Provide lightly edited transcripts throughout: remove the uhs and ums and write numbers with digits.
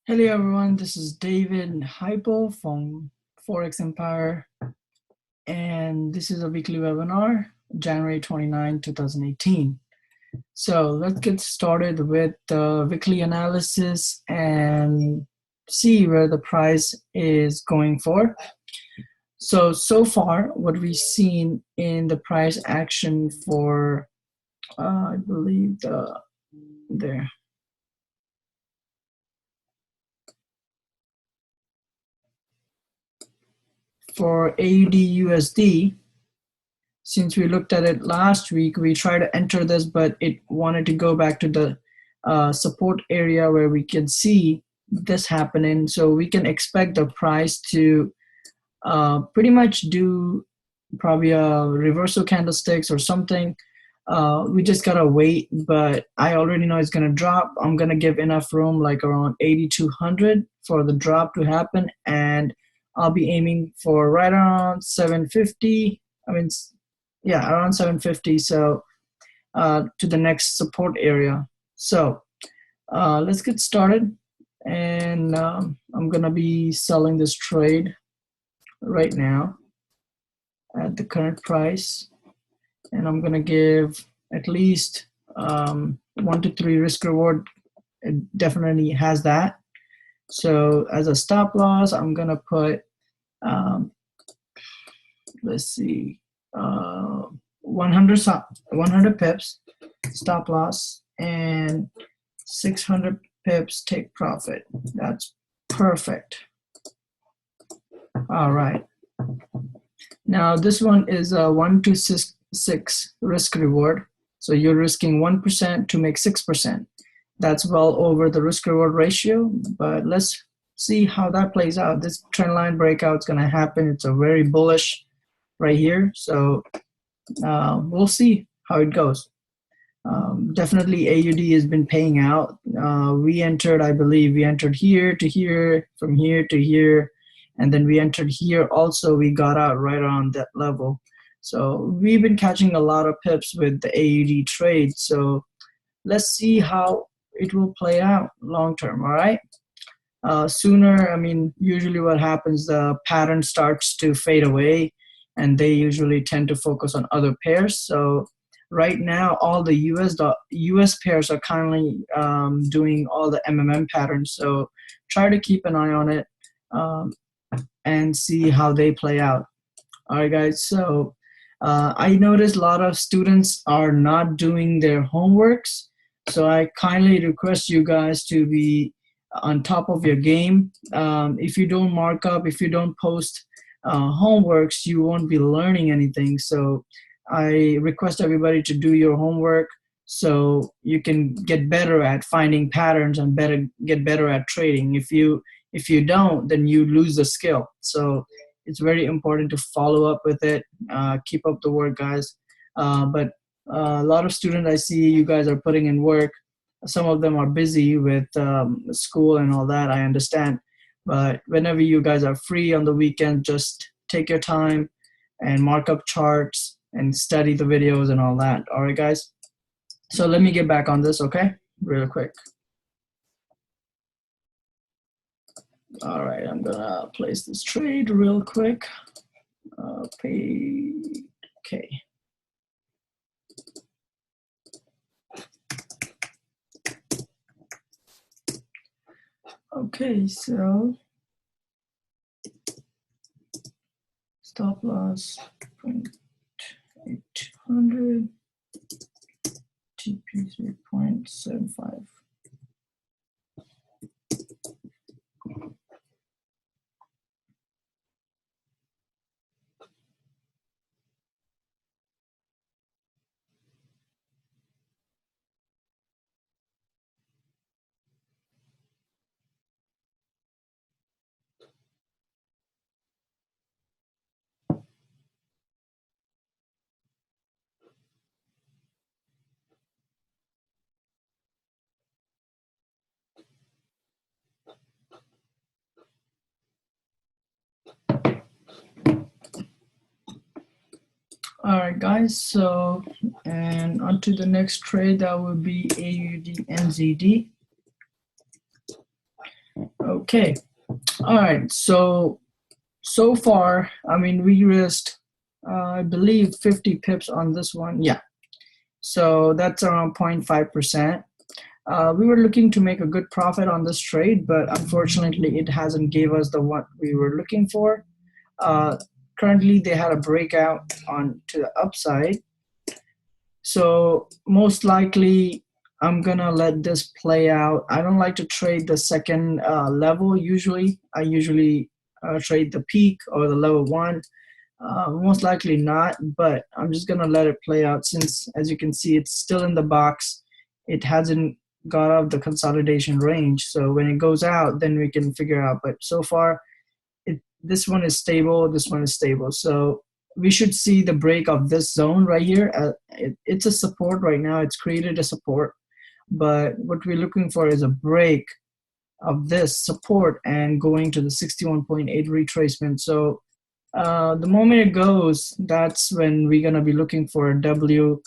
Hello everyone, this is David Hypo from Forex Empire, and this is a weekly webinar, January 29, 2018. So let's get started with the weekly analysis and see where the price is going for. So far, what we've seen in the price action for, I believe there. For AUD USD, since we looked at it last week, we tried to enter this, but it wanted to go back to the support area where we can see this happening. So we can expect the price to pretty much do probably a reversal candlesticks or something. We just gotta wait, but I already know it's gonna drop. I'm gonna give enough room, like around 8,200 for the drop to happen, and I'll be aiming for right around 750. I mean, yeah, around 750. So to the next support area. So let's get started, and I'm gonna be selling this trade right now at the current price, and I'm gonna give at least 1 to 3 risk reward. It definitely has that. So as a stop loss, I'm gonna put let's see, 100 pips stop loss and 600 pips take profit. That's perfect. All right. Now this one is a 1 to 6 risk reward. So you're risking 1% to make 6%. That's well over the risk reward ratio, but let's see how that plays out. This trend line breakout is going to happen. It's a very bullish right here. So we'll see how it goes. Definitely AUD has been paying out. We entered, I believe we entered here to here, from here to here, and then we entered here also. We got out right around that level. So we've been catching a lot of pips with the AUD trade. So let's see how it will play out long term. All right. Sooner, I mean, usually what happens, the pattern starts to fade away, and they usually tend to focus on other pairs. So right now, all the US pairs are currently doing all the MMM patterns. So try to keep an eye on it and see how they play out. All right, guys. So I noticed a lot of students are not doing their homeworks. So I kindly request you guys to be on top of your game. If you don't mark up, if you don't post homeworks, you won't be learning anything. So I request everybody to do your homework so you can get better at finding patterns and get better at trading. If you don't, then you lose the skill. So it's very important to follow up with it. Keep up the work, guys. But a lot of students I see, you guys are putting in work. Some of them are busy with school and all that, I understand. But whenever you guys are free on the weekend, just take your time and mark up charts and study the videos and all that. All right, guys? So let me get back on this, okay? Real quick. All right, I'm gonna place this trade real quick. Okay. Okay, so stop loss 0.800, TP 3.75. All right, guys, so, and on to the next trade, that will be AUD NZD. Okay. All right. So far, I mean, we risked, I believe, 50 pips on this one. Yeah. So that's around 0.5%. We were looking to make a good profit on this trade, but unfortunately, it hasn't gave us the what we were looking for. Currently, they had a breakout on to the upside. So most likely, I'm gonna let this play out. I don't like to trade the second level usually. I usually trade the peak or the level one. Most likely not, but I'm just gonna let it play out since, as you can see, it's still in the box. It hasn't got out of the consolidation range. So when it goes out, then we can figure out. But so far, this one is stable, this one is stable. So we should see the break of this zone right here. It's a support right now. It's created a support. But what we're looking for is a break of this support and going to the 61.8 retracement. So the moment it goes, that's when we're going to be looking for a W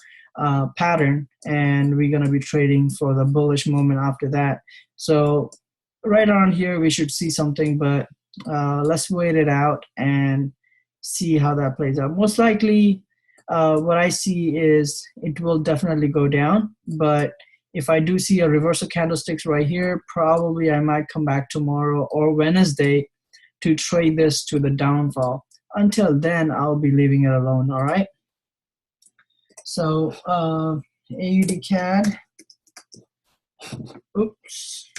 pattern, and we're going to be trading for the bullish moment after that. So right around here, we should see something, but let's wait it out and see how that plays out. Most likely, what I see is it will definitely go down, but if I do see a reversal candlesticks right here, probably I might come back tomorrow or Wednesday to trade this to the downfall. Until then, I'll be leaving it alone, all right? So AUD CAD, oops.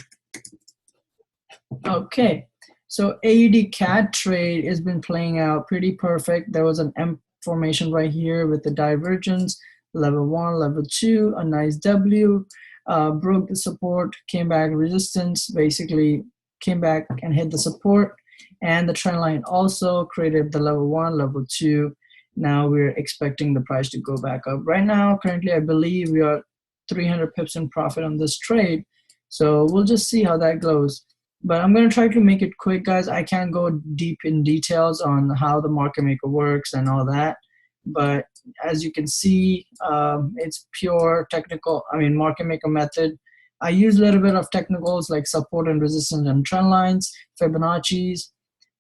Okay, so AUD CAD trade has been playing out pretty perfect. There was an M formation right here with the divergence, level 1, level 2, a nice W, broke the support, came back resistance, basically came back and hit the support, and the trend line also created the level 1, level 2. Now we're expecting the price to go back up. Right now, currently, I believe we are 300 pips in profit on this trade. So we'll just see how that goes. But I'm going to try to make it quick, guys. I can't go deep in details on how the market maker works and all that. But as you can see, it's pure technical, market maker method. I use a little bit of technicals like support and resistance and trend lines, Fibonacci's,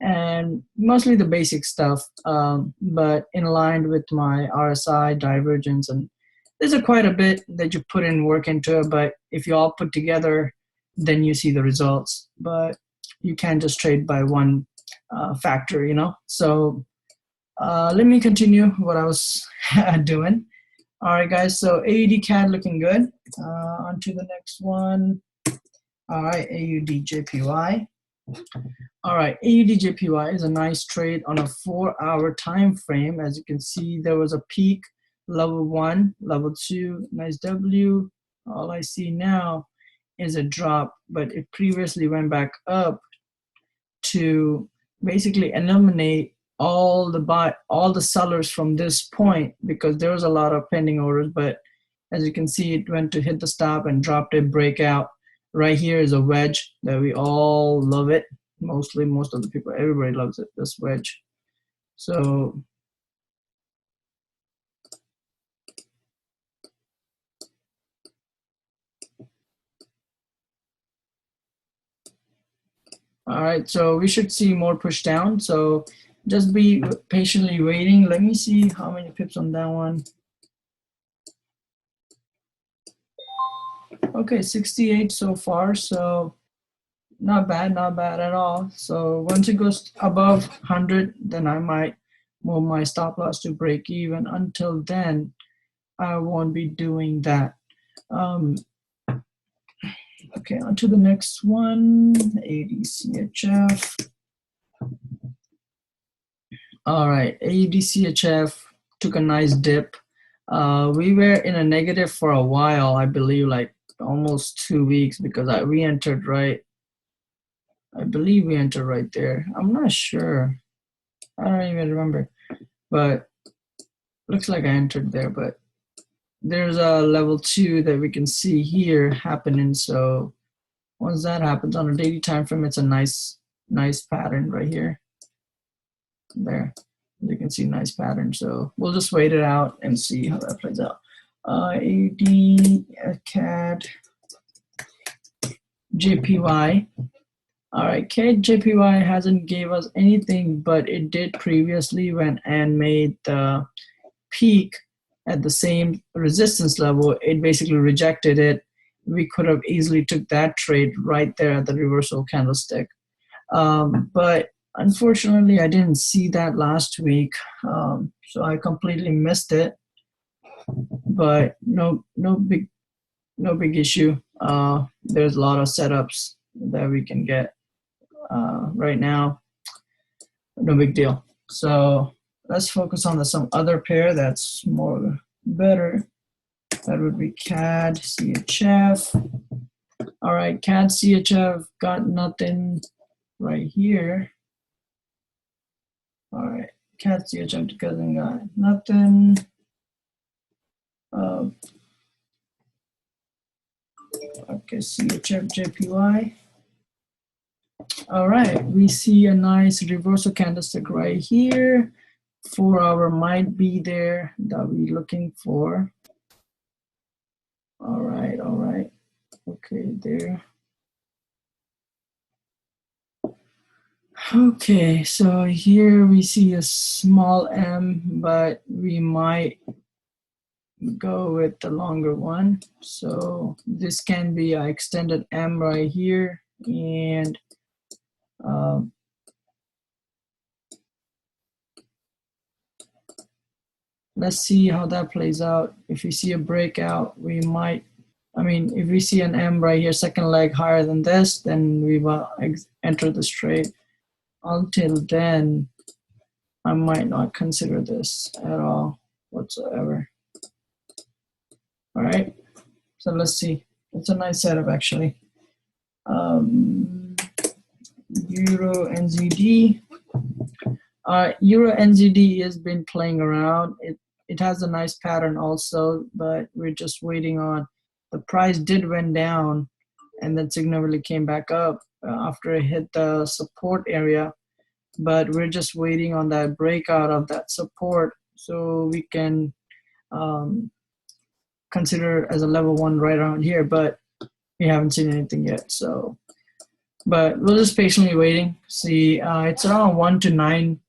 and mostly the basic stuff, but in line with my RSI, divergence, and there's quite a bit that you put in work into it, but if you all put together, then you see the results. But you can't just trade by one factor, you know? So let me continue what I was doing. All right, guys, so AUD CAD looking good. On to the next one. All right, AUD JPY. All right, AUD JPY is a nice trade on a 4-hour time frame. As you can see, there was a peak, level 1, level 2, nice W. All I see now is a drop, but it previously went back up to basically eliminate all the sellers from this point, because there was a lot of pending orders. But as you can see, it went to hit the stop and dropped a breakout. Right here is a wedge that we all love it. Most of the people, everybody loves it, this wedge. So all right, so we should see more push down. So just be patiently waiting. Let me see how many pips on that one. Okay, 68 so far, so not bad at all. So once it goes above 100, then I might move my stop loss to break even. Until then, I won't be doing that. Okay, on to the next one, AUDCHF. All right, AUDCHF took a nice dip. We were in a negative for a while, I believe, like almost 2 weeks, because we entered right. I believe we entered right there. I'm not sure. I don't even remember, but looks like I entered there. But there's a level 2 that we can see here happening. So once that happens on a daily time frame, it's a nice pattern right here. There, you can see nice pattern. So we'll just wait it out and see how that plays out. AUD CAD JPY. All right, KJPY hasn't gave us anything, but it did previously when Ann made the peak at the same resistance level. It basically rejected it. We could have easily took that trade right there at the reversal candlestick. But unfortunately, I didn't see that last week, so I completely missed it. But no big issue. There's a lot of setups that we can get right now. No big deal. So let's focus on some other pair that's more better. That would be CAD CHF. All right, CAD CHF got nothing right here. All right, CAD CHF doesn't got nothing. Okay, CHF JPY. All right, we see a nice reversal candlestick right here. 4 hour might be there that we're looking for. All right, okay, there. Okay, so here we see a small M, but we might go with the longer one. So this can be an extended M right here, and let's see how that plays out. If we see a breakout, we might, if we see an M right here, second leg higher than this, then we will enter this trade. Until then, I might not consider this at all whatsoever. All right, so let's see. It's a nice setup actually. Euro NZD. Euro NZD has been playing around. It has a nice pattern also, but we're just waiting on. The price did went down and then significantly came back up after it hit the support area, but we're just waiting on that breakout of that support so we can consider as a level 1 right around here, but we haven't seen anything yet. So, but we're just patiently waiting. See, it's around 1 to 9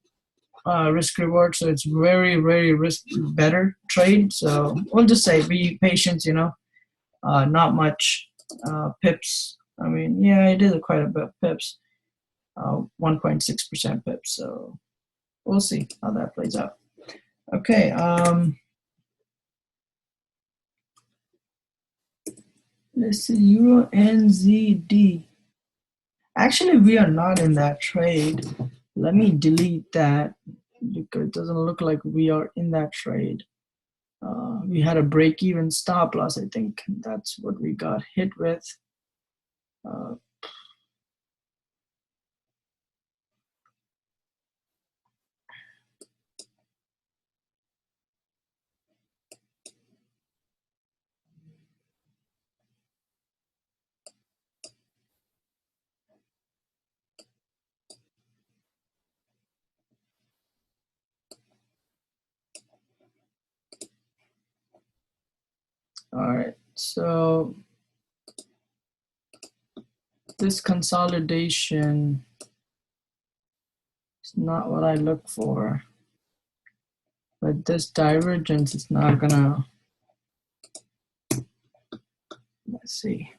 risk reward, so it's very risk better trade. So we'll just say be patient, not much pips. Yeah, it is quite a bit of pips, 1.6% pips. So we'll see how that plays out. Okay. Let's see, Euro NZD. Actually, we are not in that trade. Let me delete that because it doesn't look like we are in that trade. We had a break-even stop loss. I think that's what we got hit with. All right, so this consolidation is not what I look for, but this divergence is not gonna, let's see.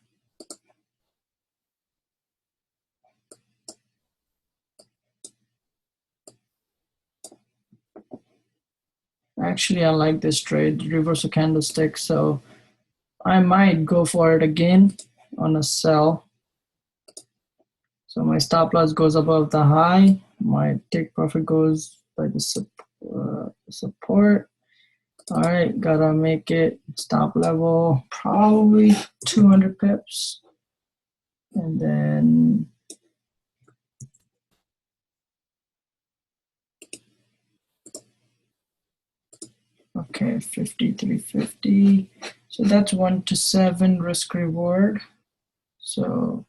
Actually, I like this trade, reversal candlestick, so I might go for it again on a sell. So my stop loss goes above the high. My take profit goes by the support. All right, gotta make it stop level, probably 200 pips. And then okay, 53.50. So that's 1 to 7 risk reward. So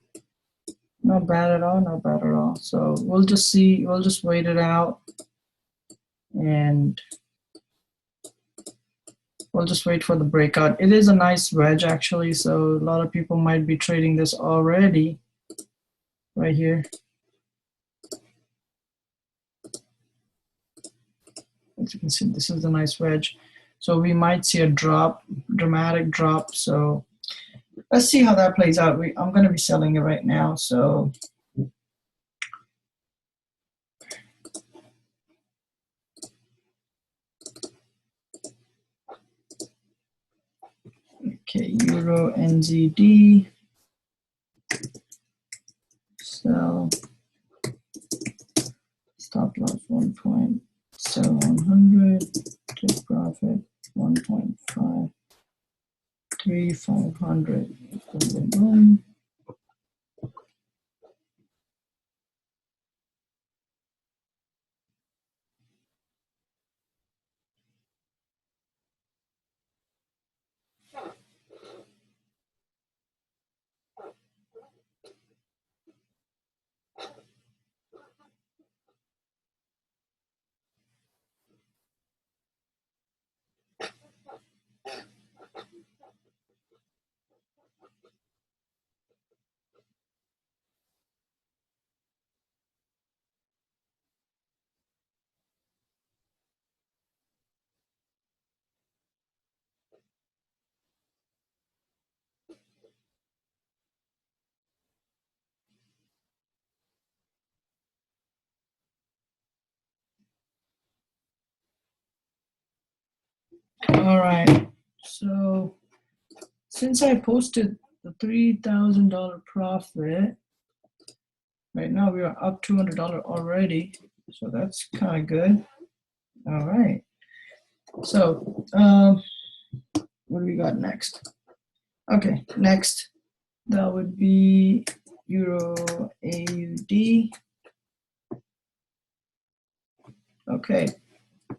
not bad at all, not bad at all. So we'll just see, we'll just wait it out and we'll just wait for the breakout. It is a nice wedge actually, so a lot of people might be trading this already. right here. As you can see, this is a nice wedge. So we might see a drop, dramatic drop. So let's see how that plays out. I'm going to be selling it right now. So okay, Euro NZD, sell, stop loss 1 point, sell 100, take profit 1.5, 500. Boom, boom, boom. All right. So since I posted the $3,000 profit, right now we are up $200 already. So that's kind of good. All right. So what do we got next? Okay, next that would be Euro AUD. Okay,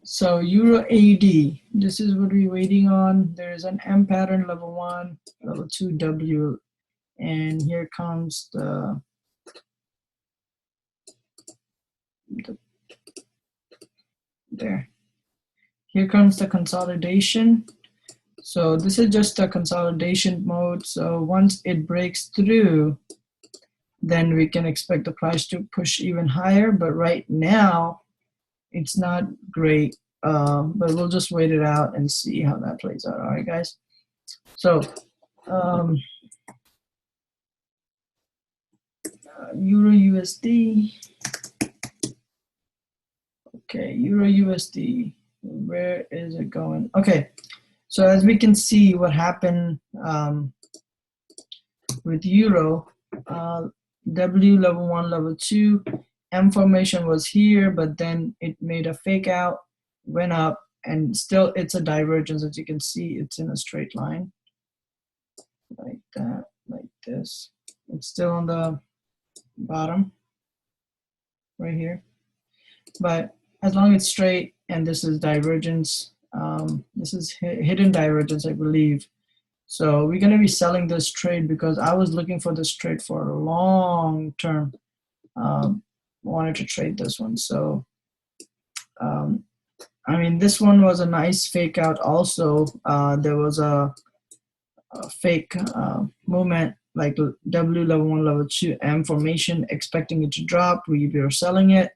so Euro AUD, this is what we're waiting on. There's an M pattern, level 1, level 2 W, and here comes the there. Here comes the consolidation. So this is just a consolidation mode. So once it breaks through, then we can expect the price to push even higher. But right now, it's not great. But we'll just wait it out and see how that plays out. All right, guys. So Euro USD. Okay, Euro USD. Where is it going? Okay, so as we can see, what happened with Euro, W level 1, level 2, M formation was here, but then it made a fake out, went up, and still it's a divergence. As you can see, it's in a straight line like that, like this. It's still on the bottom right here, but as long as it's straight and this is divergence, this is hidden divergence, I believe. So we're going to be selling this trade because I was looking for this trade for a long term. Wanted to trade this one. So I mean, this one was a nice fake out also. There was a fake movement like W level 1, level 2, M formation, expecting it to drop. We were selling it,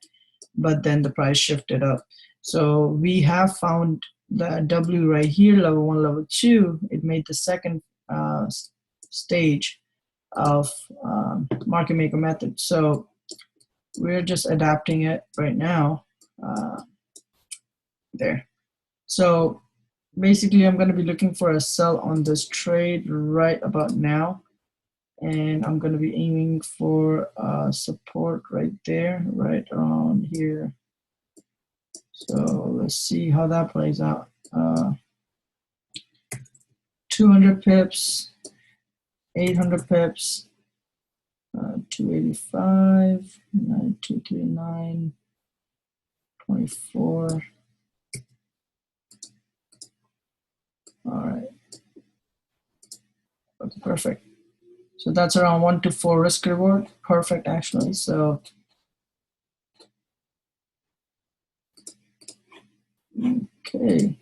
but then the price shifted up. So we have found the W right here, level 1, level 2. It made the second stage of market maker method. So we're just adapting it right now. There. So basically, I'm going to be looking for a sell on this trade right about now. And I'm going to be aiming for support right there, right around here. So let's see how that plays out. 200 pips, 800 pips, 285, 9239, 24. All right. Okay, perfect. So that's around 1 to 4 risk reward. Perfect, actually. So okay.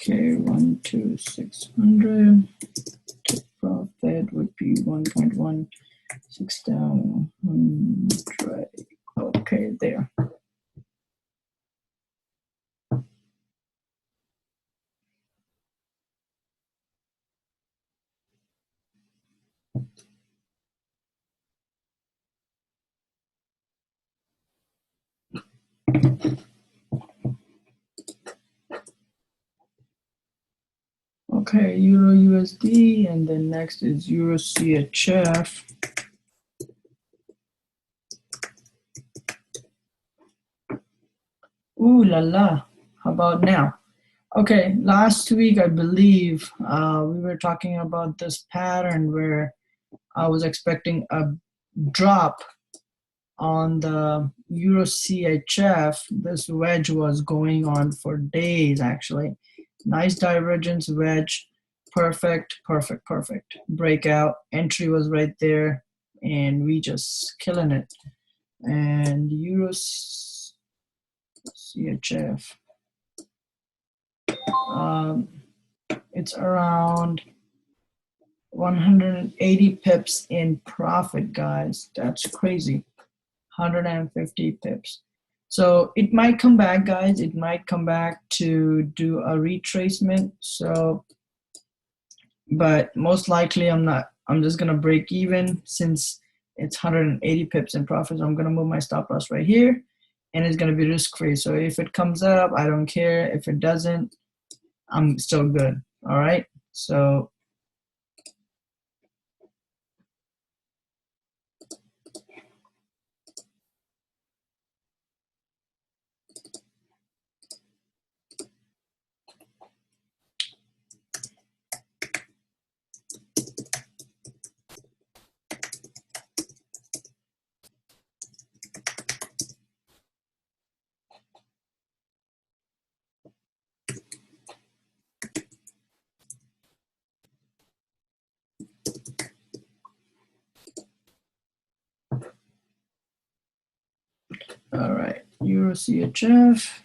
Okay, 12600. Profit would be 1.16 down 100. Okay, there. Okay, Euro USD, and then next is Euro CHF. Ooh la la, how about now? Okay, last week I believe we were talking about this pattern where I was expecting a drop on the Euro CHF. This wedge was going on for days actually. Nice divergence wedge, perfect, perfect, perfect. Breakout, entry was right there, and we just killing it. And Euro CHF, it's around 180 pips in profit, guys. That's crazy. 150 pips. So it might come back, guys. It might come back to do a retracement. So, but most likely I'm not. I'm just gonna break even since it's 180 pips in profit. So I'm gonna move my stop loss right here, and it's gonna be risk free. So if it comes up, I don't care. If it doesn't, I'm still good. All right. So all right, Euro CHF.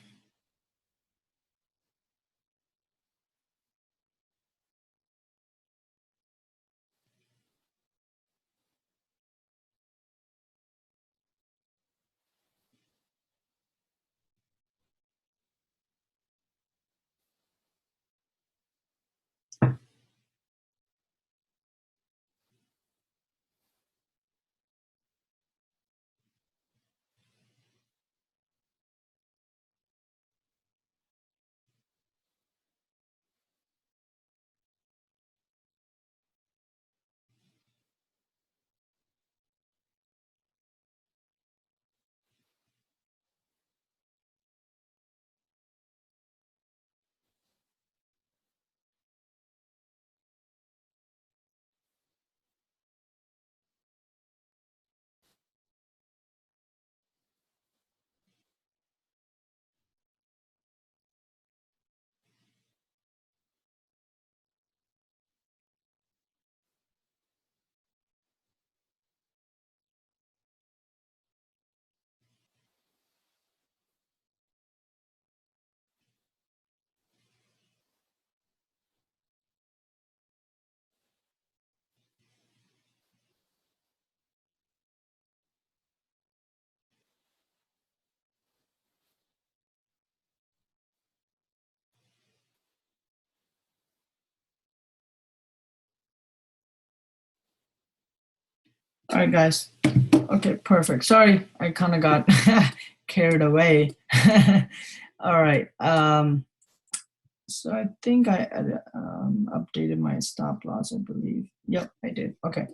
All right, guys. Okay, perfect. Sorry, I kind of got carried away. All right. So I think I updated my stop loss, I believe. Yep, I did. Okay.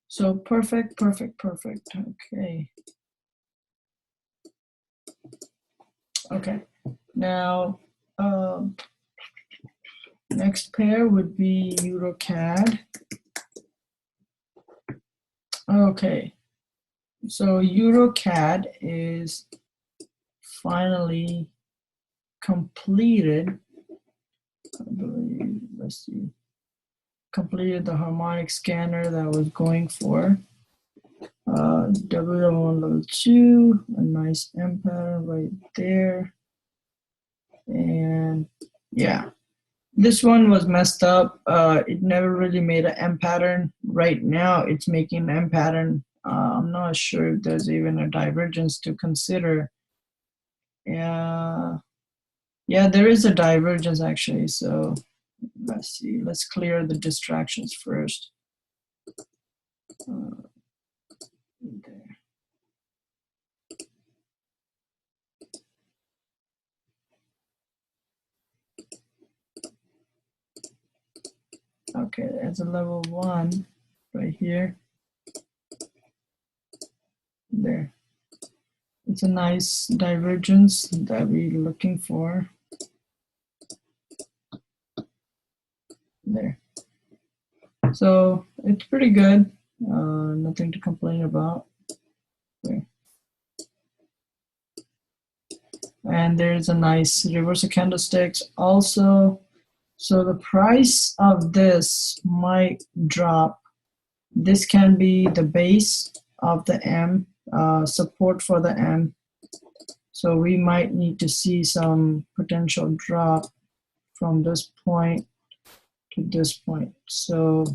So perfect, perfect, perfect. Okay. Okay. Now, next pair would be EuroCAD. Okay. So EuroCAD is finally completed. I believe, let's see, completed the harmonic scanner that I was going for. W1 level 2, a nice M pattern right there. And yeah, This one was messed up. It never really made an M pattern. Right now, it's making an M pattern. I'm not sure if there's even a divergence to consider. Yeah, there is a divergence actually. So let's see. Let's clear the distractions first. There. Okay, that's a level 1 right here. There. It's a nice divergence that we're looking for. There. So it's pretty good. Nothing to complain about. There. And there's a nice reversal candlesticks also. So the price of this might drop. This can be the base of the M, support for the M. So we might need to see some potential drop from this point to this point. So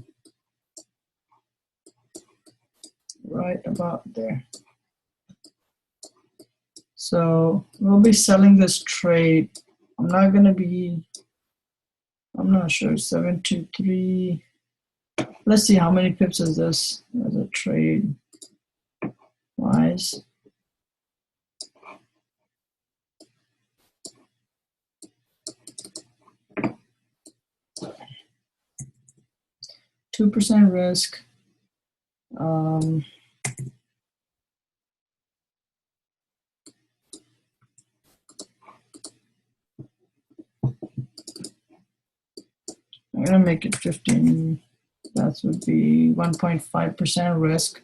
right about there. So we'll be selling this trade. I'm not sure, 723. Let's see how many pips is this as a trade wise. %2 risk. I'm gonna make it 15. That would be 1.5% risk.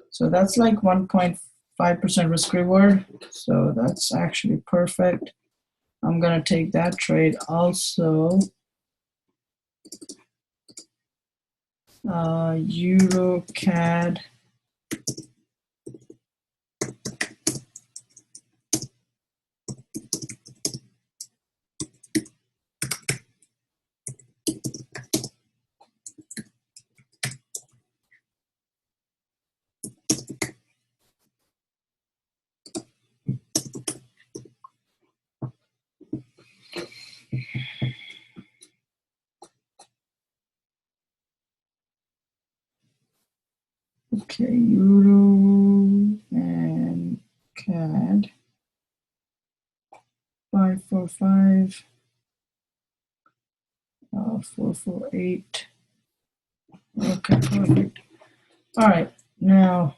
So that's like 1.5% risk reward. So that's actually perfect. I'm gonna take that trade also. Euro CAD. Okay, Euro and CAD. 545, 448. Okay, perfect. All right, now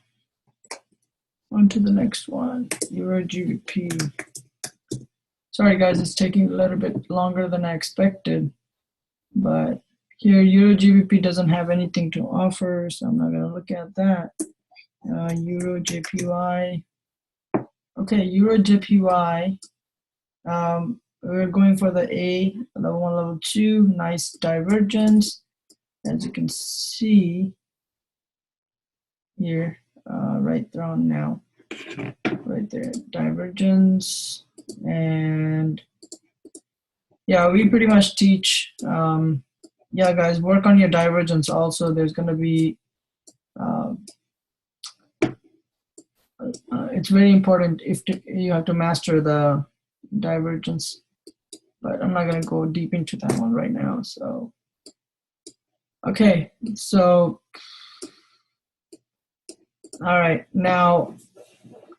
on to the next one, Euro GBP. Sorry guys, it's taking a little bit longer than I expected, but here Euro GBP doesn't have anything to offer, so I'm not gonna look at that. Euro JPY. Okay, Euro JPY. We're going for the A, level 1, level 2, nice divergence. As you can see here, right there on now, right there, divergence. And yeah, we pretty much teach, yeah guys, work on your divergence also. There's going to be, it's very important if you have to master the divergence, but I'm not going to go deep into that one right now. So okay, so all right, now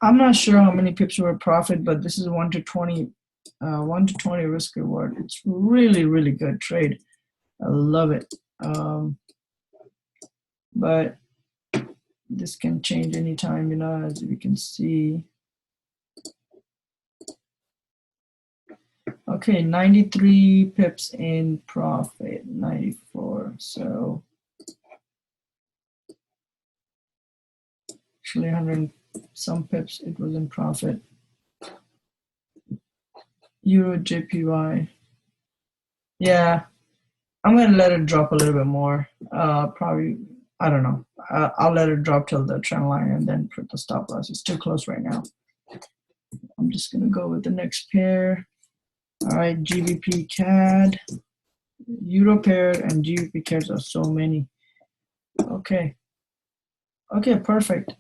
I'm not sure how many pips were profit, but this is 1 to 20 risk reward. It's really, really good trade. I love it. But this can change anytime, you know, as we can see. Okay, 93 pips in profit, 94. So actually 100 some pips it was in profit. Euro JPY. Yeah, I'm gonna let it drop a little bit more. Probably, I don't know. I'll let it drop till the trend line and then put the stop loss. It's too close right now. I'm just gonna go with the next pair. All right, GBP CAD. Euro pair and GBP pairs are so many. Okay. Okay, perfect.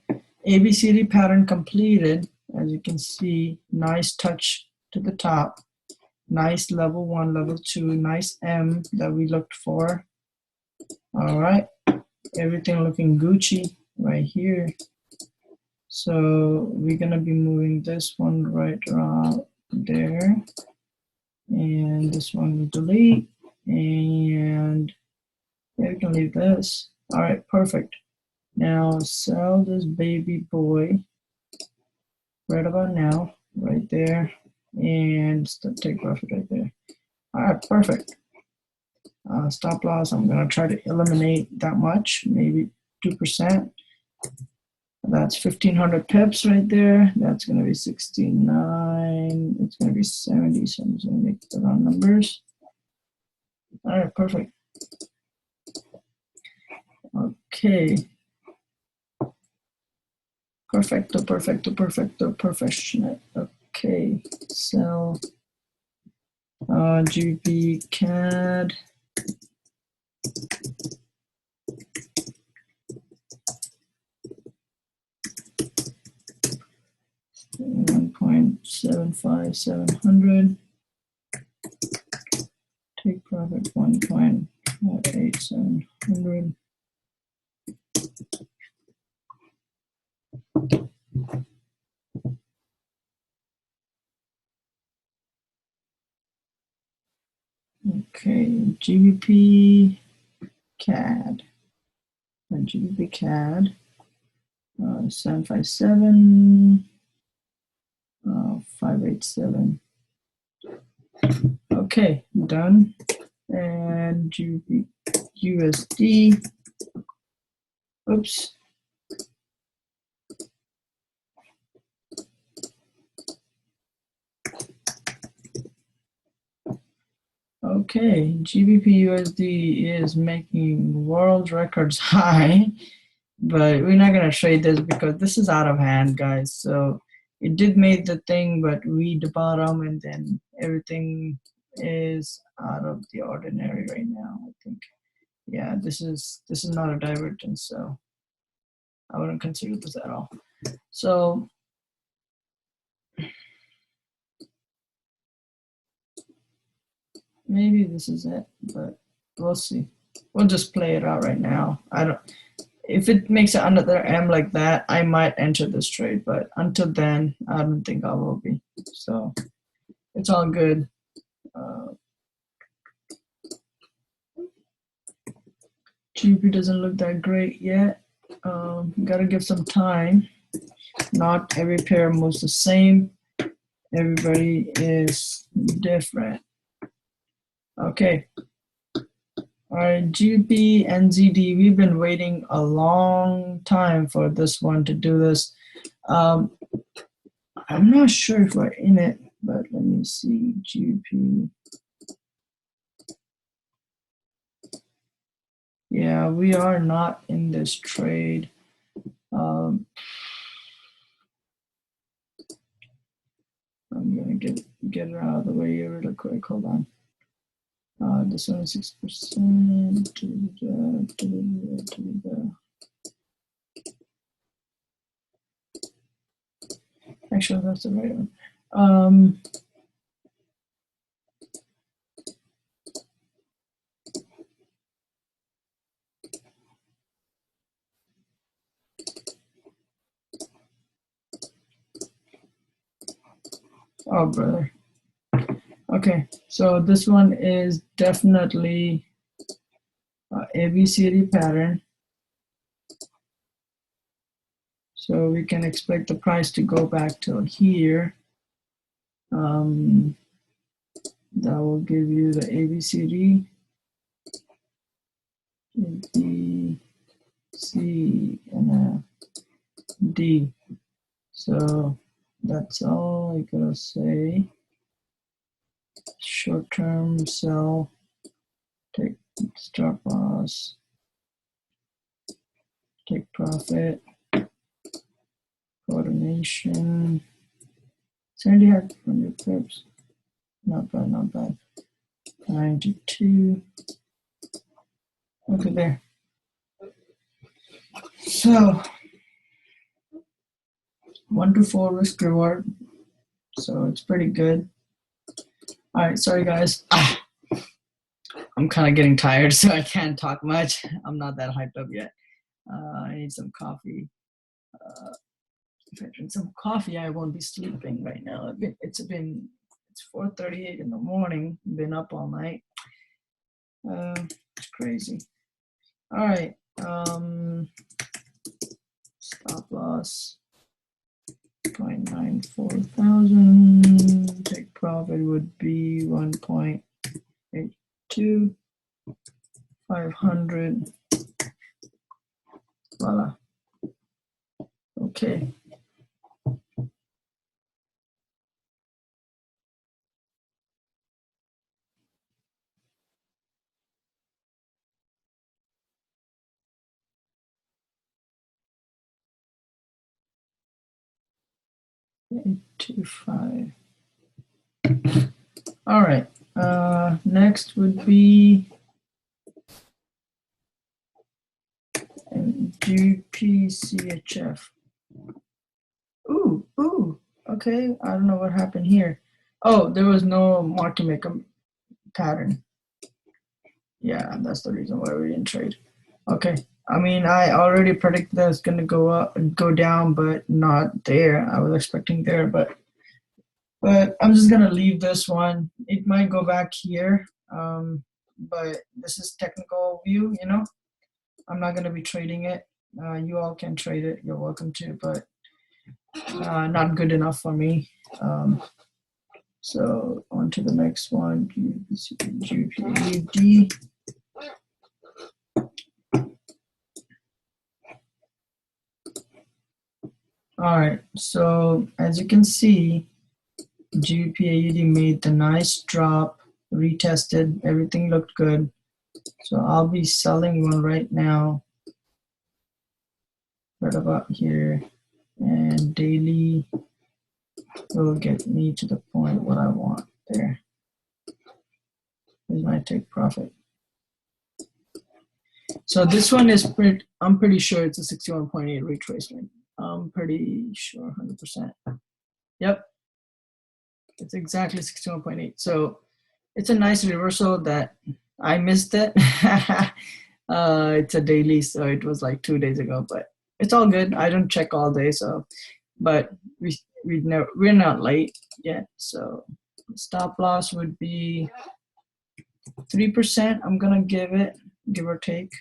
ABCD pattern completed. As you can see, nice touch to the top. Nice level 1, level 2, nice M that we looked for. All right, everything looking Gucci right here. So we're gonna be moving this one right around there. And this one we delete. And yeah, we can leave this. All right, perfect. Now sell this baby boy right about now, right there. And take profit right there. All right, perfect. Stop loss, I'm gonna try to eliminate that much, maybe 2%. That's 1500 pips right there. That's gonna be 69. It's gonna be 70, so I'm just gonna make the round numbers. All right, perfect. Okay. Perfecto, perfecto, perfecto, perfectionate. Okay, so GBP CAD. $1.75700. Take profit 1.58700. Okay, GBP CAD. GBP CAD. 757. 587. Okay, done. And GBP USD. Oops. Okay, GBP USD is making world records high, but we're not gonna trade this because this is out of hand, guys. So it did make the thing, but read the bottom, and then everything is out of the ordinary right now. I think, yeah, this is not a divergence, so I wouldn't consider this at all. So maybe this is it, but we'll see. We'll just play it out right now. If it makes another M like that, I might enter this trade, but until then, I don't think I will be. So it's all good. GBP doesn't look that great yet. Gotta give some time. Not every pair moves the same. Everybody is different. Okay. All right, GBP NZD, we've been waiting a long time for this one to do this. I'm not sure if we're in it, but let me see. GBP. Yeah, we are not in this trade. I'm gonna get it out of the way here really quick. Hold on. This one is 6%. Actually, that's the right one. Oh, brother. Okay, so this one is definitely ABCD pattern. So we can expect the price to go back till here. That will give you the ABCD. B, C, and a D. So that's all I gotta say. Short-term sell, take stop loss, take profit, coordination. 70 100 pips. Not bad, not bad. 92. Okay, there. So 1 to 4 risk reward. So it's pretty good. All right, sorry guys. I'm kind of getting tired, so I can't talk much. I'm not that hyped up yet. I need some coffee. If I drink some coffee, I won't be sleeping right now. It's 4:38 in the morning. Been up all night. It's crazy. All right. Stop loss 0.94 thousand. Take profit would be 1.82. 500. Voila. Okay. Eight, 2, 5. All right. Next would be GPCHF. Ooh. Okay. I don't know what happened here. Oh, there was no market maker pattern. Yeah, that's the reason why we didn't trade. Okay. I mean, I already predicted that it's gonna go down, but not there. I was expecting there, but I'm just gonna leave this one. It might go back here, but this is technical view. I'm not gonna be trading it. You all can trade it. You're welcome to, but not good enough for me. So on to the next one. GPUD. All right. So as you can see, GBPAUD made the nice drop, retested, everything looked good. So I'll be selling one right now, right about here, and daily will get me to the point what I want there. Here's my take profit. So this one is I'm pretty sure it's a 61.8 retracement. I'm pretty sure 100%. Yep. It's exactly 61.8. So it's a nice reversal that I missed it. It's a daily, so it was like 2 days ago, but it's all good. I don't check all day, so but we're not late yet. So stop loss would be 3%. I'm gonna give or take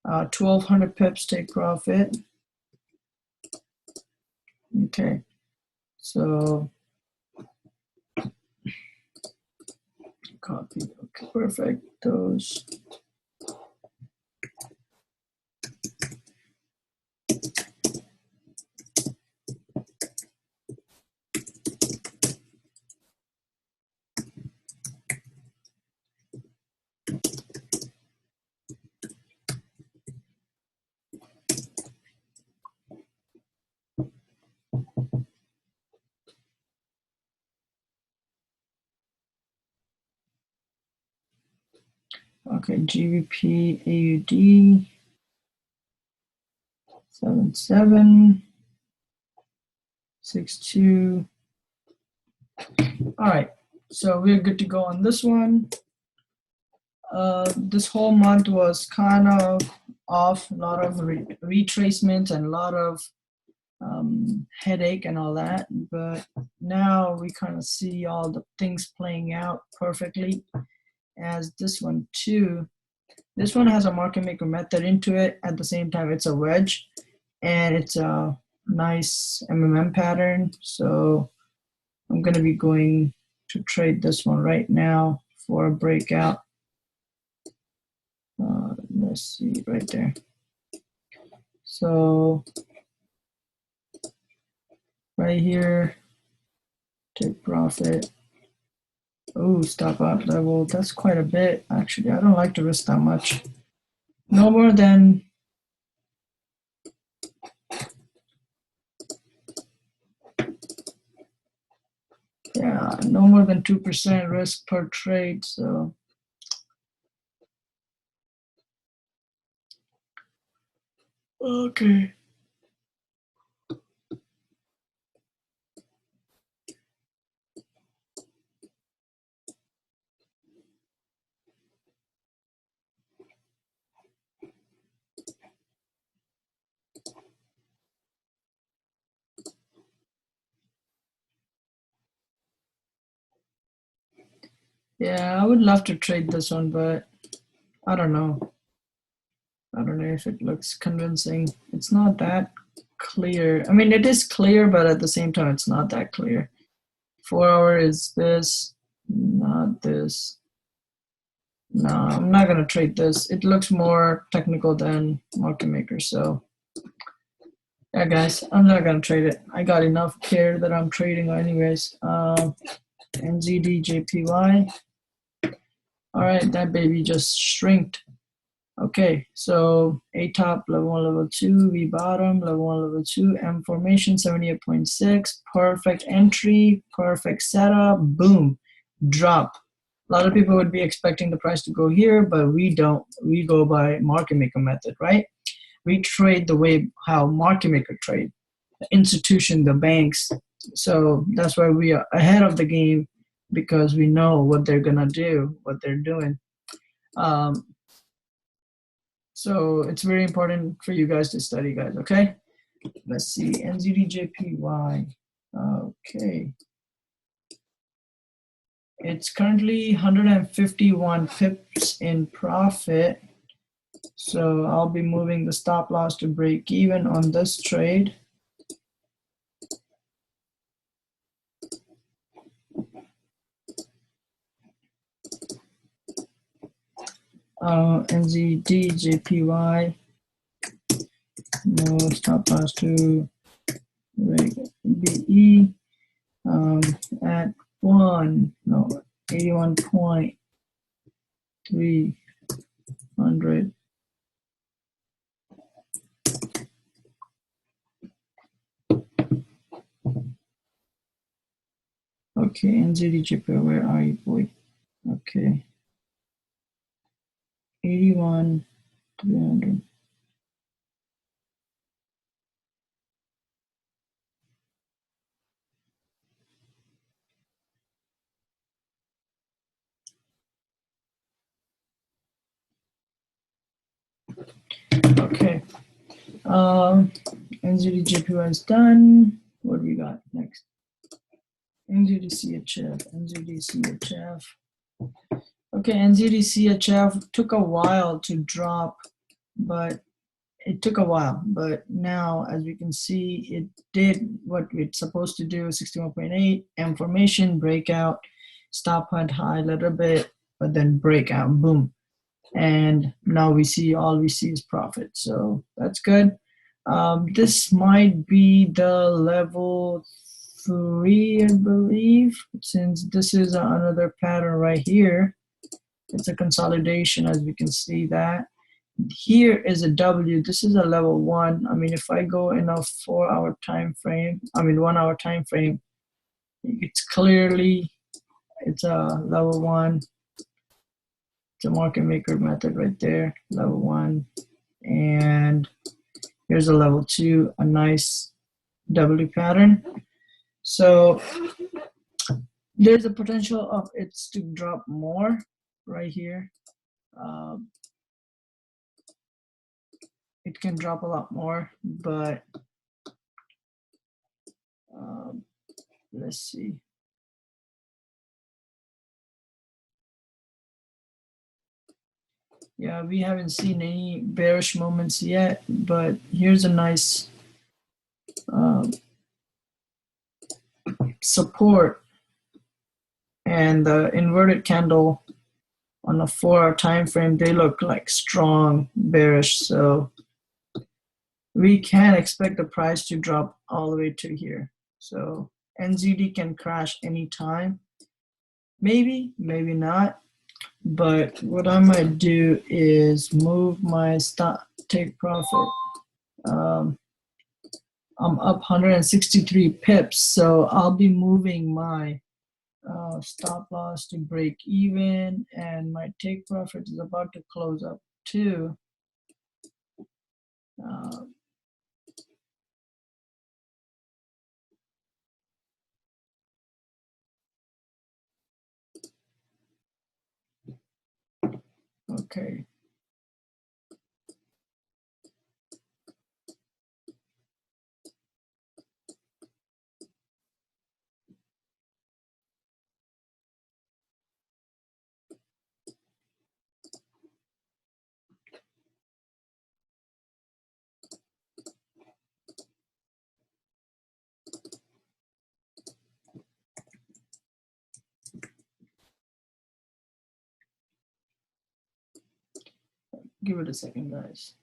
1,200 pips take profit. Okay, so copy. Okay, perfect. Those. Okay, GBP AUD 7762. All right, so we're good to go on this one. This whole month was kind of off, a lot of retracements and a lot of headache and all that, but now we kind of see all the things playing out perfectly, as this one too. This one has a market maker method into it. At the same time, it's a wedge, and it's a nice MMM pattern. So I'm going to be going to trade this one right now for a breakout. Let's see right there. So right here, take profit. Oh, stop out level. That's quite a bit, actually. I don't like to risk that much. No more than Yeah, no more than 2% risk per trade. So okay. Yeah, I would love to trade this one, but I don't know. I don't know if it looks convincing. It's not that clear. I mean, it is clear, but at the same time, it's not that clear. 4 hour is this, not this. No, I'm not gonna trade this. It looks more technical than market maker. So yeah, guys, I'm not gonna trade it. I got enough care that I'm trading anyways. NZD All right, that baby just shrinked. Okay, so A top, level 1, level 2, V bottom, level 1, level 2, M formation, 78.6, perfect entry, perfect setup, boom, drop. A lot of people would be expecting the price to go here, but we don't. We go by market maker method, right? We trade the way how market maker trade, the institution, the banks. So that's why we are ahead of the game because we know what they're gonna do, what they're doing. Um, so it's very important for you guys to study, guys. Okay. Let's see, NZDJPY. Okay. It's currently 151 pips in profit. So I'll be moving the stop loss to break even on this trade. NZDJPY. No stop loss to BE at 81.300. Okay, NZDJPY, where are you, boy? Okay. 81,300. Okay. NZDJPY is done. What do we got next? NZDCHF. Okay, NZDCHF took a while to drop, but it took a while. But now, as we can see, it did what it's supposed to do, 61.8, M formation, breakout, stop hunt high a little bit, but then breakout, boom. And now we see, all we see is profit. So that's good. This might be the level 3, I believe, since this is another pattern right here. It's a consolidation, as we can see that. Here is a W. This is a level 1. I mean, if I go in a 4-hour time frame, 1-hour time frame, it's clearly, it's a level 1. It's a market maker method right there, level 1. And here's a level 2, a nice W pattern. So there's a potential of it to drop more right here. It can drop a lot more, but let's see. Yeah, we haven't seen any bearish moments yet, but here's a nice support, and the inverted candle on a 4-hour time frame, they look like strong bearish. So we can expect the price to drop all the way to here. So NZD can crash anytime. Maybe, maybe not. But what I might do is move my stop, take profit. I'm up 163 pips, so I'll be moving my stop loss to break even, and my take profit is about to close up too. Okay. Give it a second, guys.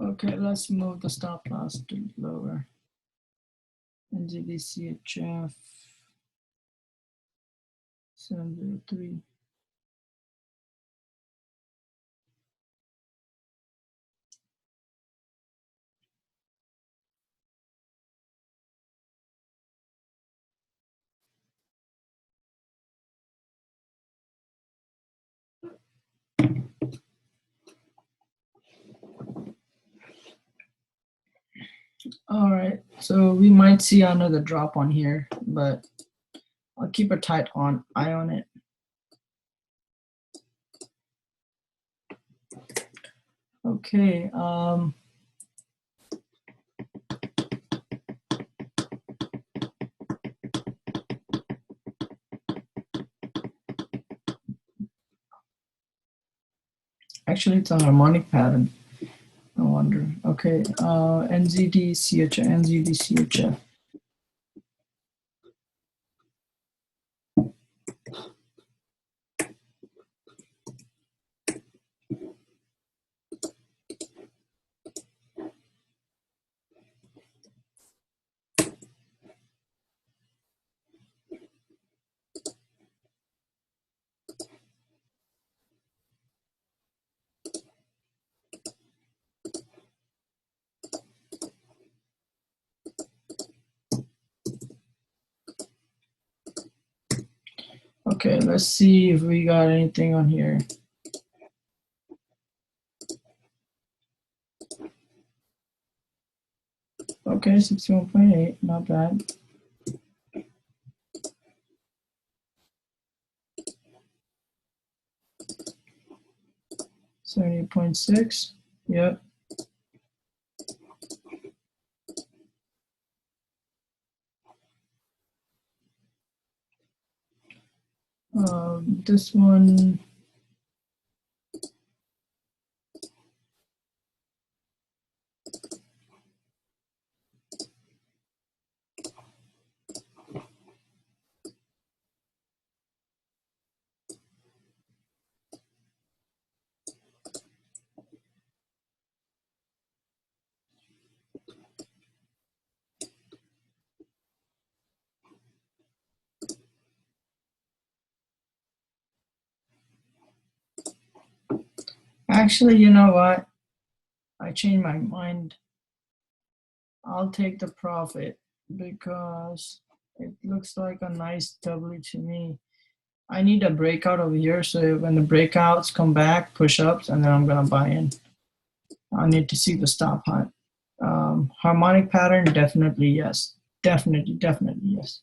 Okay, let's move the stop loss to lower. NZDCHF 703. All right, so we might see another drop on here, but I'll keep a tight eye on it. Okay. Actually, it's a harmonic pattern. No wonder. Okay. NZDCHF. Okay, let's see if we got anything on here. Okay, 61.8, not bad. 70.6, yep. This one, actually, you know what? I changed my mind. I'll take the profit because it looks like a nice W to me. I need a breakout over here, so when the breakouts come back, push-ups, and then I'm gonna buy in. I need to see the stop hunt. Harmonic pattern, definitely yes. Definitely yes.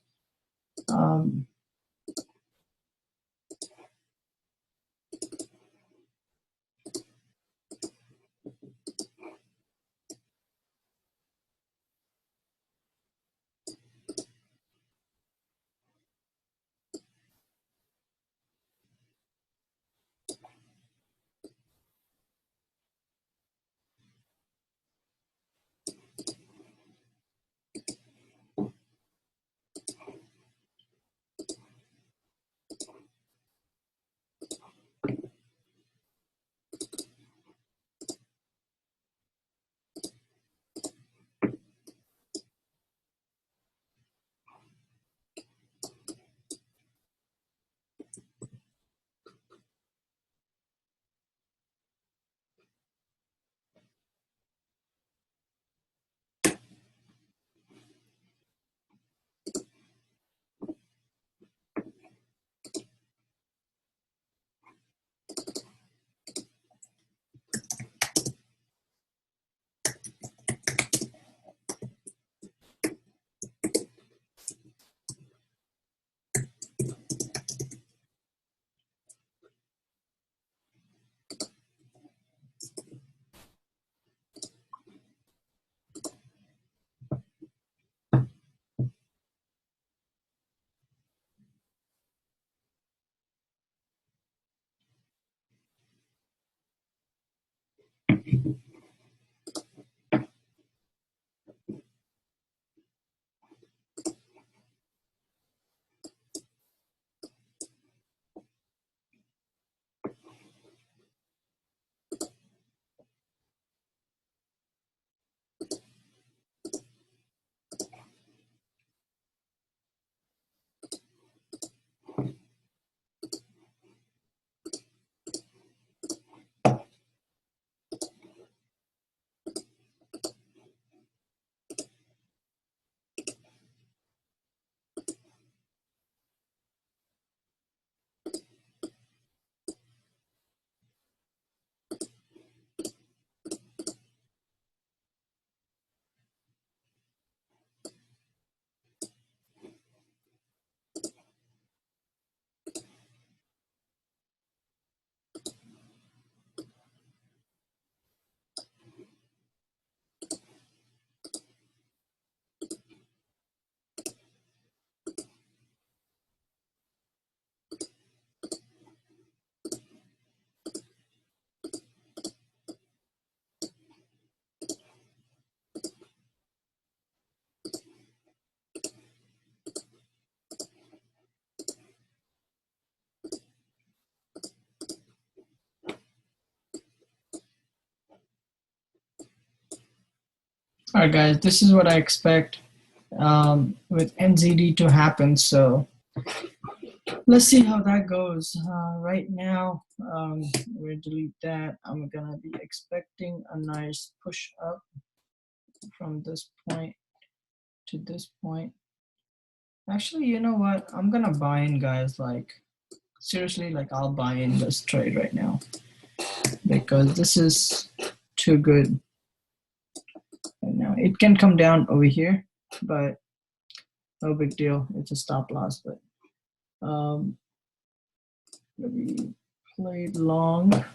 All right, guys, this is what I expect with NZD to happen. So let's see how that goes. Right now, we'll delete that. I'm gonna be expecting a nice push up from this point to this point. Actually, you know what? I'm gonna buy in, guys. Like, seriously, like I'll buy in this trade right now because this is too good right now. It can come down over here, but no big deal. It's a stop loss, but we played long.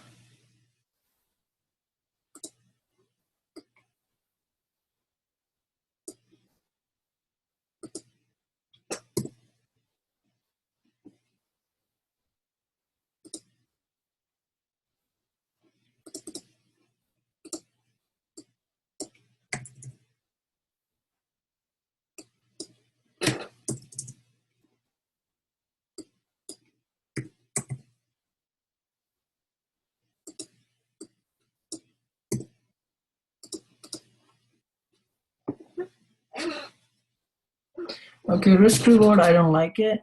Okay, risk reward, I don't like it.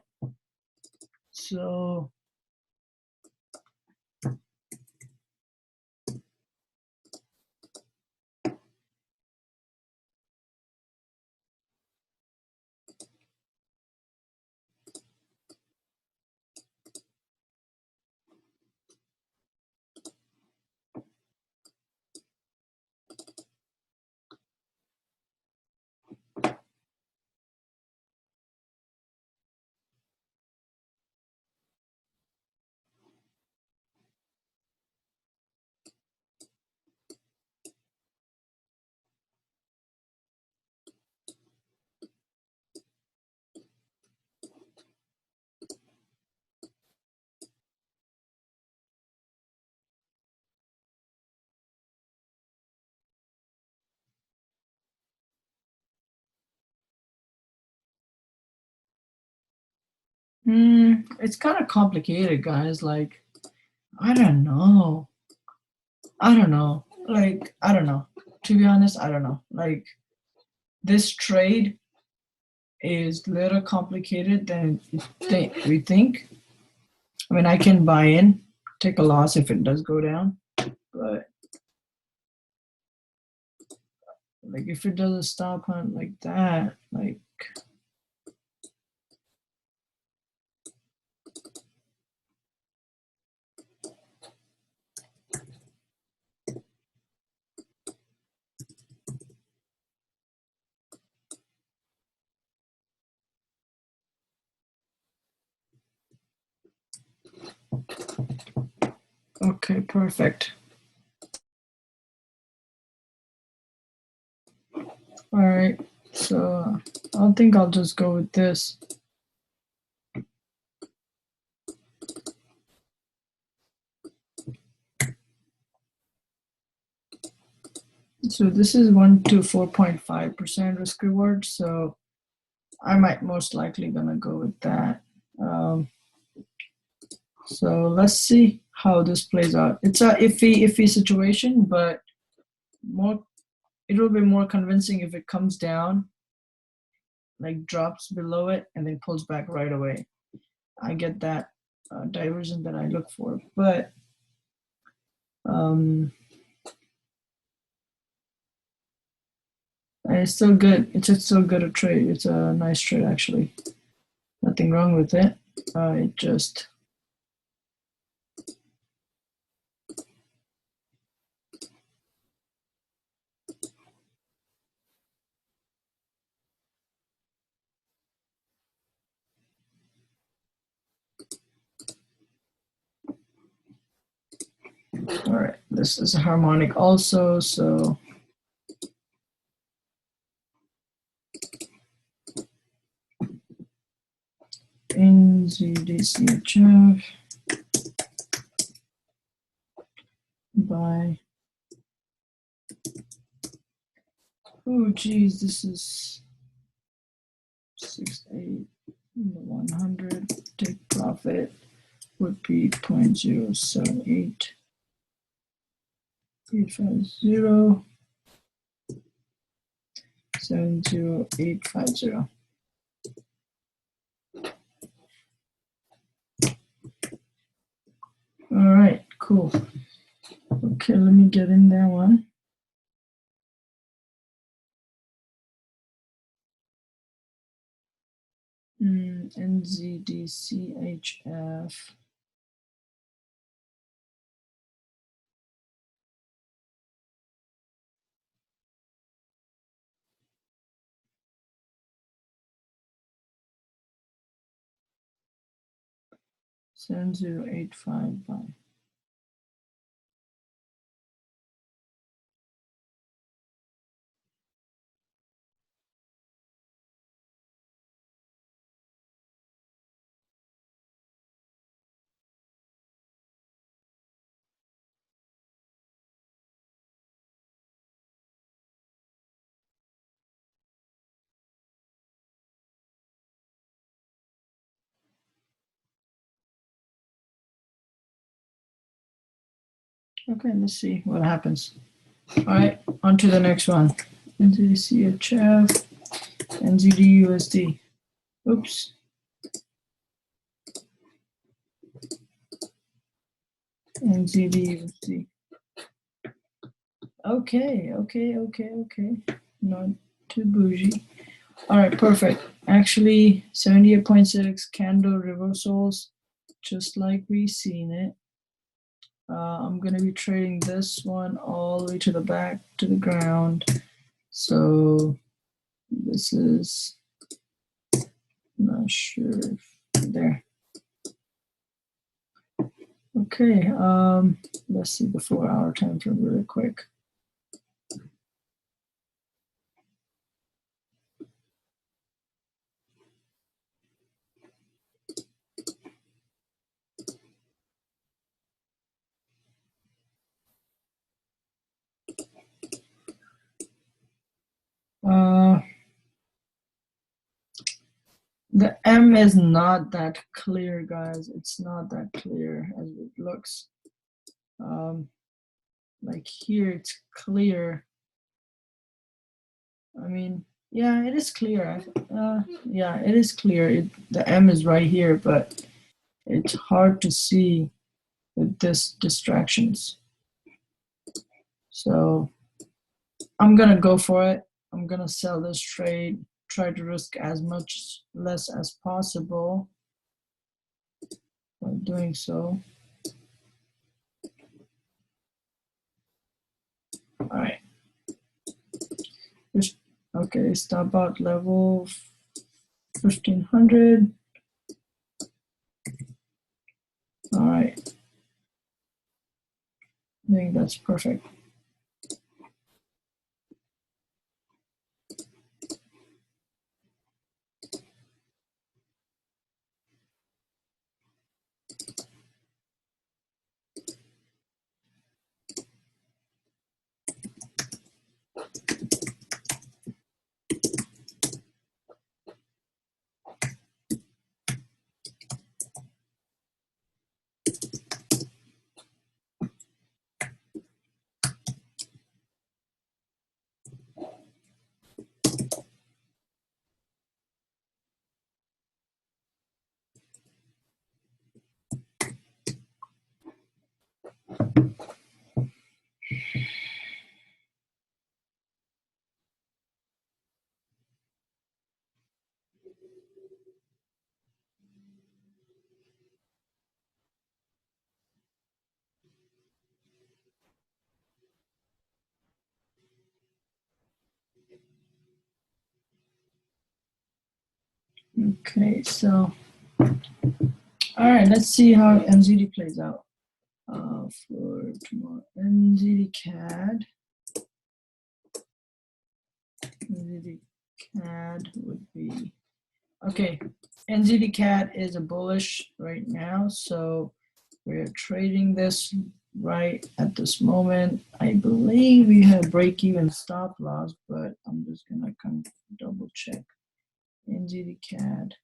So it's kind of complicated, guys. Like, I don't know. I don't know. Like, I don't know. To be honest, I don't know. Like, this trade is a little complicated than we think. I mean, I can buy in, take a loss if it does go down, but like if it does a stop hunt like that, like okay, perfect. All right, so I think I'll just go with this. So this is 1 to 4.5% risk reward. So I might most likely gonna go with that. So let's see how this plays out. It's a iffy situation, but it will be more convincing if it comes down, like drops below it, and then pulls back right away. I get that diversion that I look for, but it's still good. It's still good a trade. It's a nice trade actually. Nothing wrong with it. It just all right. This is a harmonic also, so NZDCHF by oh geez, this is 6.8 100. Take profit would be 0.078850. 70850. All right, cool. Okay, let me get in that one. NZDCHF. Seven zero eight five five. Okay, let's see what happens. All right, on to the next one. NZDCHF, NZDUSD. Oops. NZDUSD. Okay. Not too bougie. All right, perfect. Actually, 78.6 candle reversals, just like we seen it. I'm going to be trading this one all the way to the back to the ground. So this is, not sure if there. Okay, let's see the 4-hour time frame really quick. The M is not that clear, guys. It's not that clear as it looks. Like here, it's clear. I mean, yeah, it is clear. Yeah, it is clear. The M is right here, but it's hard to see with this distractions. So I'm gonna go for it. I'm gonna sell this trade, try to risk as much less as possible by doing so. All right. Okay, stop out level 1500. All right. I think that's perfect. Okay, so all right, let's see how NZD plays out for tomorrow. NZD CAD. NZD CAD would be okay. NZD CAD is a bullish right now, so we're trading this right at this moment. I believe we have break even stop loss, but I'm just gonna come double check. NZD CAD.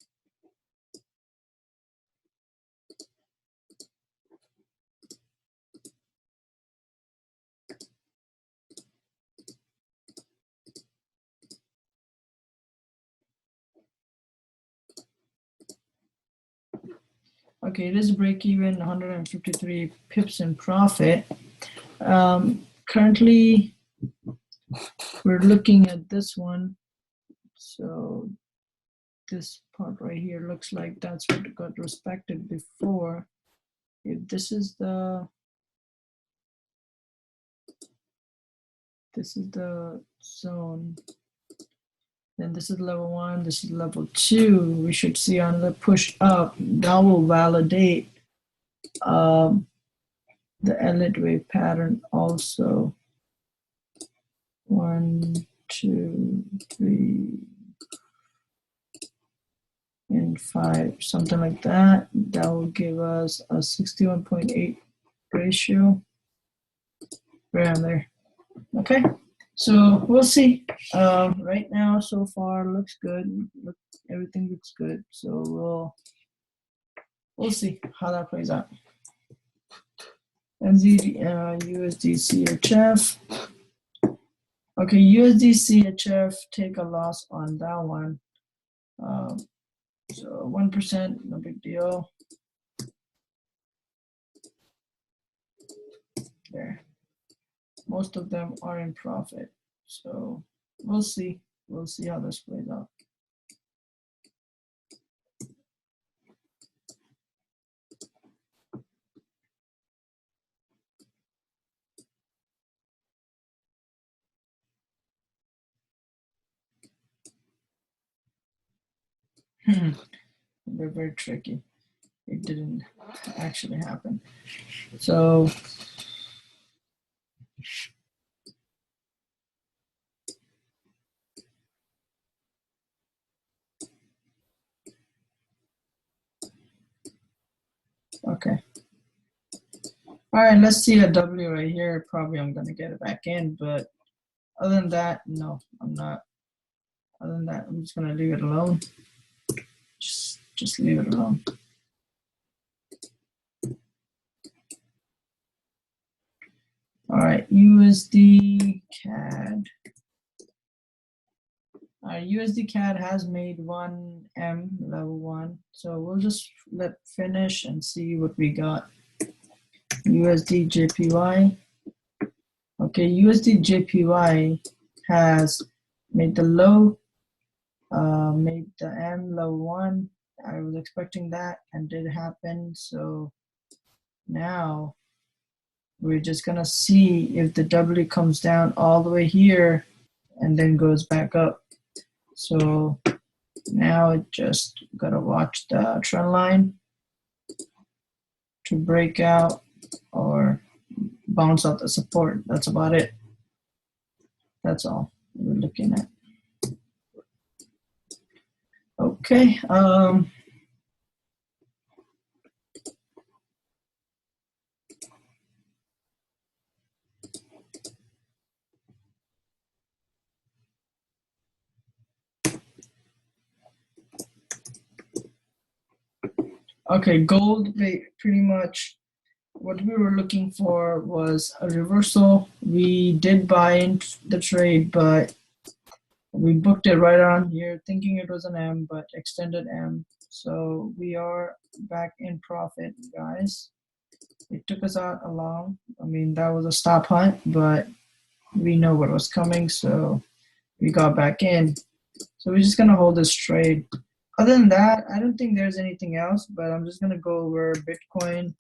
Okay, it is break even, 153 pips in profit. Currently, we're looking at this one. So this part right here looks like that's what got respected before. If this is the zone, then this is level 1, this is level 2. We should see another push up. That will validate the Elliott wave pattern also. 1, 2, 3, and 5, something like that. That will give us a 61.8 ratio around there. Okay, so we'll see. Right now, so far, looks good. Everything looks good. So we'll see how that plays out. NZ USD CHF. Okay, USD CHF, take a loss on that one. So 1%, no big deal. There. Most of them are in profit. So we'll see. We'll see how this plays out. They're very tricky. It didn't actually happen. So okay. All right, let's see a W right here. Probably I'm gonna get it back in, but other than that, no, I'm not. Other than that, I'm just gonna leave it alone. Just leave it alone. All right, USD CAD. USD CAD has made 1M level 1, so we'll just let finish and see what we got. USD JPY. Okay, USD JPY has made the low, made the M level 1. I was expecting that and did happen. So now we're just gonna see if the W comes down all the way here and then goes back up. So now it just gotta watch the trend line to break out or bounce out the support. That's about it. That's all we're looking at. Okay. Okay, gold, pretty much what we were looking for was a reversal. We did buy into the trade, but we booked it right on here thinking it was an M, but extended M. So we are back in profit, guys. It took us out along. I mean, that was a stop hunt, but we know what was coming, so we got back in. So we're just gonna hold this trade. Other than that, I don't think there's anything else, but I'm just gonna go over Bitcoin,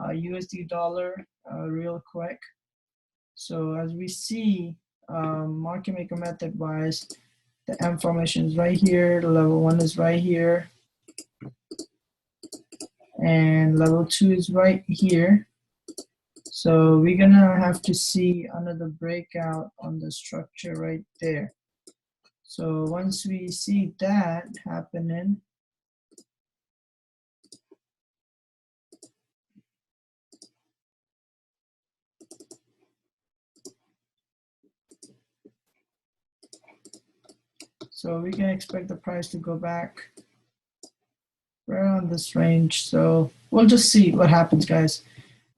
USD dollar real quick. So as we see, market maker method wise, the M formation is right here, level 1 is right here, and level 2 is right here. So we're gonna have to see another breakout on the structure right there. So once we see that happening, so we can expect the price to go back right around this range. So we'll just see what happens, guys.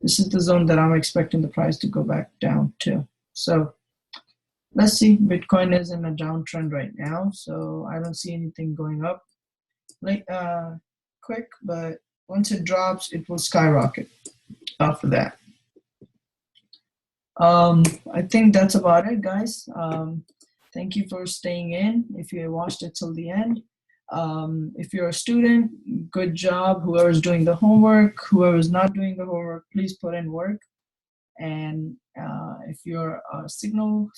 This is the zone that I'm expecting the price to go back down to. So let's see. Bitcoin is in a downtrend right now, so I don't see anything going up like quick, but Once it drops, it will skyrocket after that. I think that's about it, guys. Thank you for staying in if you watched it till the end. If you're a student, good job. Whoever's doing the homework, whoever's not doing the homework, please put in work. And if you're a Signal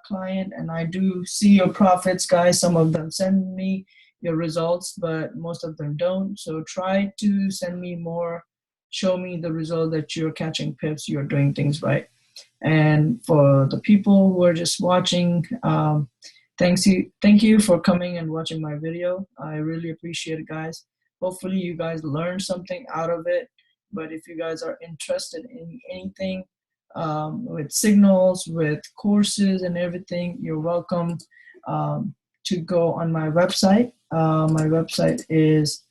client, and I do see your profits, guys, some of them send me your results, but most of them don't. So try to send me more, show me the result that you're catching pips, you're doing things right. And for the people who are just watching, thank you for coming and watching my video. I really appreciate it, guys. Hopefully you guys learned something out of it. But if you guys are interested in anything with signals, with courses and everything, you're welcome to go on my website. My website is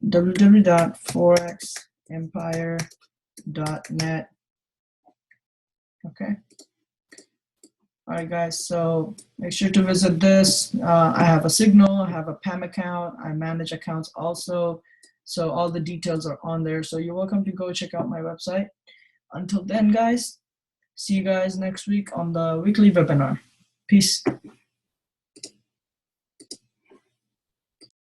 www.forexempire.net. Okay. All right, guys. So make sure to visit this. I have a Signal. I have a PAM account. I manage accounts also. So all the details are on there. So you're welcome to go check out my website. Until then, guys, see you guys next week on the weekly webinar. Peace.